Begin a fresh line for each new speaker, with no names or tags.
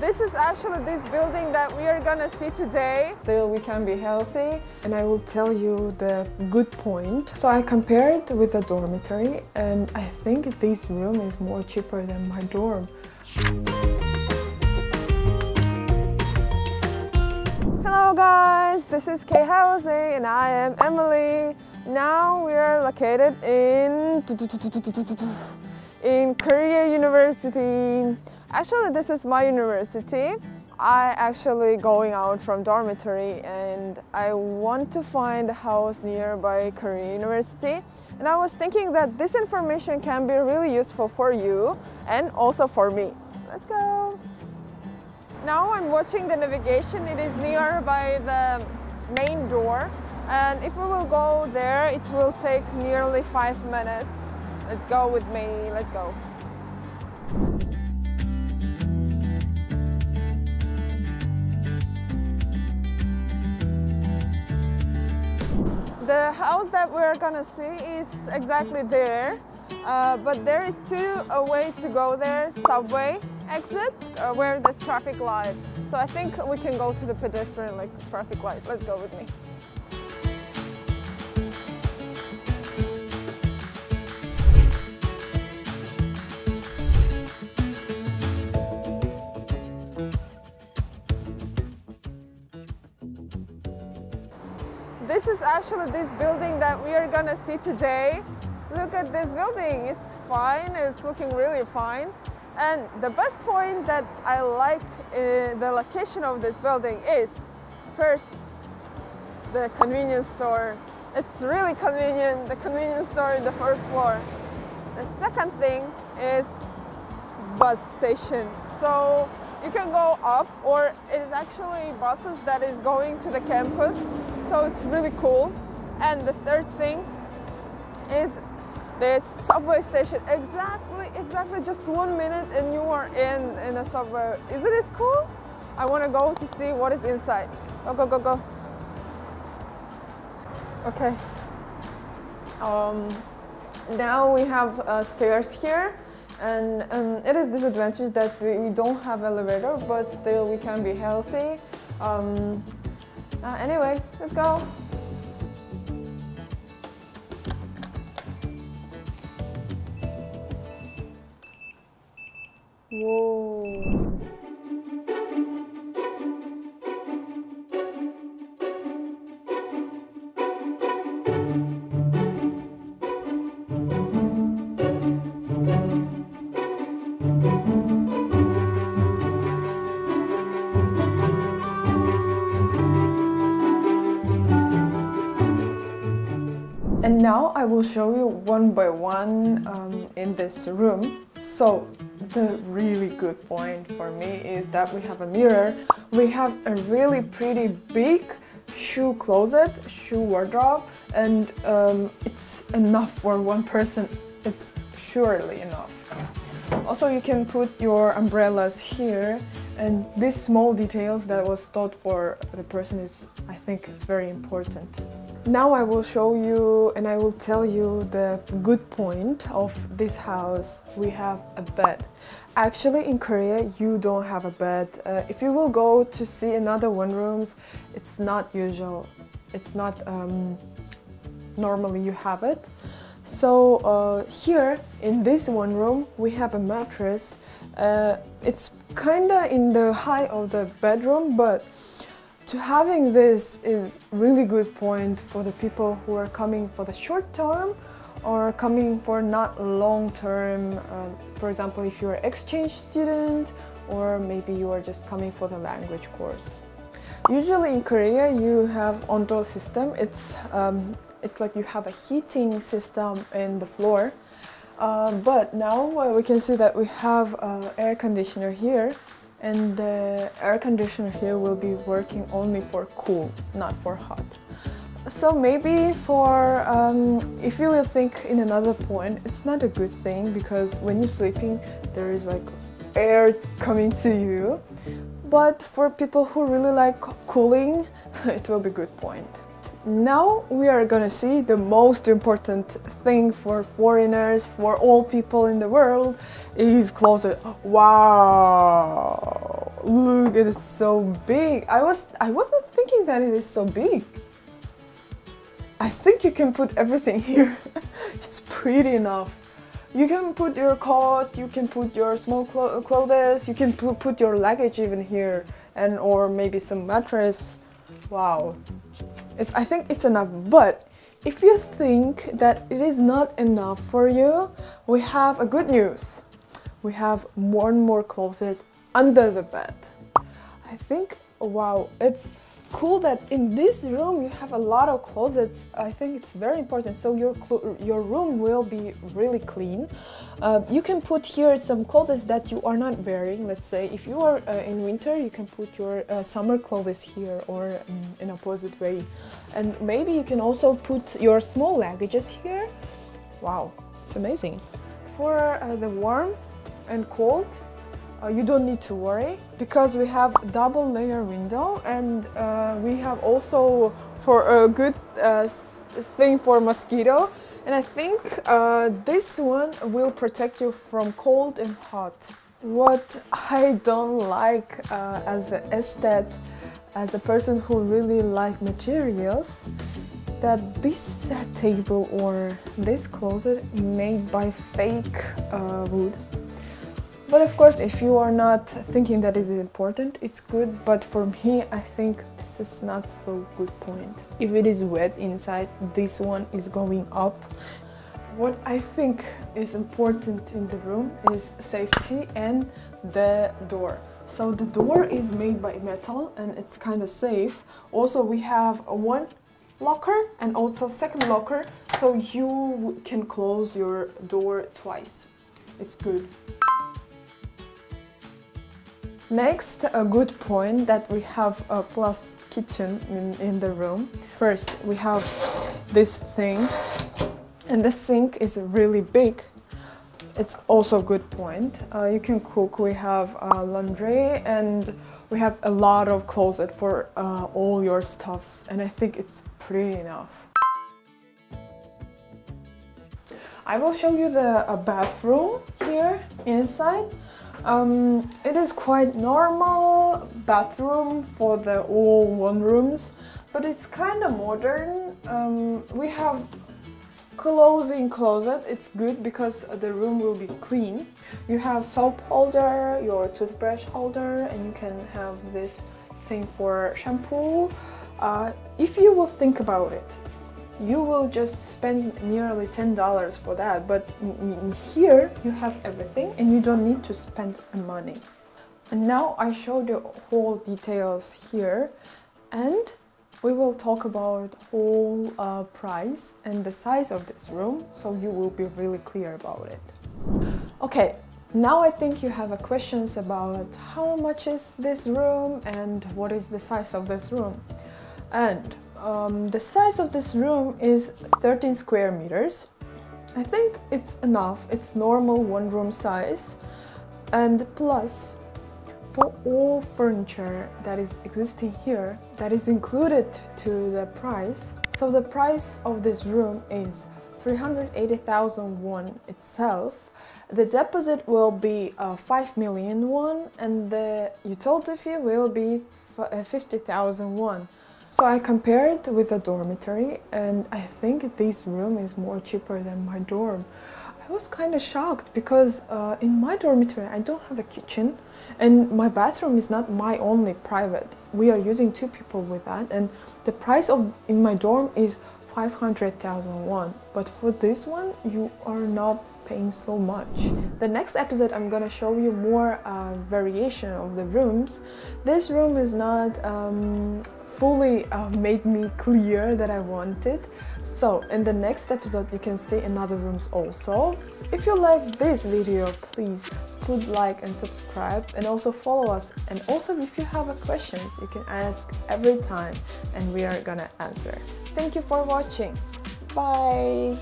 This is actually this building that we are gonna see today. Still we can be healthy, and I will tell you the good point. So I compared with the dormitory, and I think this room is more cheaper than my dorm. Hello guys, this is K Housing and I am Emily. Now we are located in Korea University. Actually, this is my university. I actually going out from dormitory and I want to find a house nearby Korea University. And I was thinking that this information can be really useful for you and also for me. Let's go. Now I'm watching the navigation. It is nearby the main door. And if we will go there, it will take nearly 5 minutes. Let's go with me. Let's go. The house that we're gonna see is exactly there, but there is two ways to go there. Subway exit, where the traffic light. So I think we can go to the pedestrian like traffic light. Let's go with me. This is actually this building that we are gonna see today. Look at this building, it's fine, it's looking really fine. And the best point that I like in the location of this building is, first, the convenience store. It's really convenient, the convenience store in the first floor. The second thing is bus station. So you can go up, or it is actually buses that is going to the campus. So it's really cool. And the third thing is this subway station. Exactly just 1 minute and you are in a subway. Isn't it cool? I want to go to see what is inside. Go. Okay. Now we have stairs here. And it is disadvantage that we don't have elevator, but still we can be healthy. Anyway, let's go. Whoa. And now I will show you one by one in this room. So the really good point for me is that we have a mirror. We have a really pretty big shoe closet, shoe wardrobe, and it's enough for one person. It's surely enough. Also, you can put your umbrellas here, and these small details that was thought for the person is, I think, it's very important. Now I will show you and I will tell you the good point of this house. We have a bed. Actually, in Korea, you don't have a bed. If you will go to see another one rooms, it's not usual. It's not normally you have it. So here in this one room, we have a mattress. It's kinda in the height of the bedroom, but to having this is really good point for the people who are coming for the short term or coming for not long term. For example, if you're an exchange student or maybe you are just coming for the language course. Usually in Korea you have ondol system. It's like you have a heating system in the floor. But now we can see that we have air conditioner here. And the air conditioner here will be working only for cool, not for hot. So maybe for, if you will think in another point, it's not a good thing because when you're sleeping, there is like air coming to you. But for people who really like cooling, it will be a good point. Now we are gonna see the most important thing for foreigners, for all people in the world, is closet. Wow! Look, it is so big. I wasn't thinking that it is so big. I think you can put everything here. It's pretty enough. You can put your coat, you can put your small clothes, you can put your luggage even here, and or maybe some mattress. Wow. I think it's enough, but if you think that it is not enough for you, we have a good news. We have more closet under the bed. I think, wow, it's cool that in this room you have a lot of closets. I think it's very important, so your room will be really clean. You can put here some clothes that you are not wearing. Let's say if you are in winter, you can put your summer clothes here, or in opposite way. And maybe you can also put your small luggages here. Wow, it's amazing. For the warm and cold, you don't need to worry, because we have a double layer window, and we have also for a good thing for mosquito, and I think this one will protect you from cold and hot. What I don't like as an aesthete, as a person who really like materials, that this table or this closet made by fake wood. But of course, if you are not thinking that is important, it's good. But for me, I think this is not so good point. If it is wet inside, this one is going up. What I think is important in the room is safety and the door. So the door is made by metal and it's kind of safe. Also, we have one locker and also second locker, so you can close your door twice. It's good. Next, a good point that we have a plus kitchen in the room. First, we have this thing, and the sink is really big. It's also a good point. You can cook. We have laundry, and we have a lot of closet for all your stuffs, and I think it's pretty enough. I will show you the bathroom here inside. It is quite normal bathroom for the all one rooms, but it's kind of modern. We have closing closet. It's good because the room will be clean. You have soap holder, your toothbrush holder, and you can have this thing for shampoo. If you will think about it, you will just spend nearly $10 for that, but here you have everything and you don't need to spend money. And now I show the whole details here, and we will talk about whole price and the size of this room, so you will be really clear about it. Okay, now I think you have questions about how much is this room and what is the size of this room. And the size of this room is 13 square meters. I think it's enough. It's normal one room size. And plus, for all furniture that is existing here, that is included to the price. So the price of this room is 380,000 won itself. The deposit will be 5 million won, and the utility fee will be 50,000 won. So I compared with the dormitory, and I think this room is more cheaper than my dorm. I was kind of shocked because in my dormitory I don't have a kitchen, and my bathroom is not my only private. We are using 2 people with that, and the price in my dorm is 500,000 won. But for this one, you are not paying so much. The next episode I'm gonna show you more variation of the rooms. This room is not fully made me clear that I wanted. So in the next episode you can see another rooms also. If you like this video, please put like and subscribe, and also follow us. And also if you have questions, you can ask every time and we are gonna answer. Thank you for watching. Bye.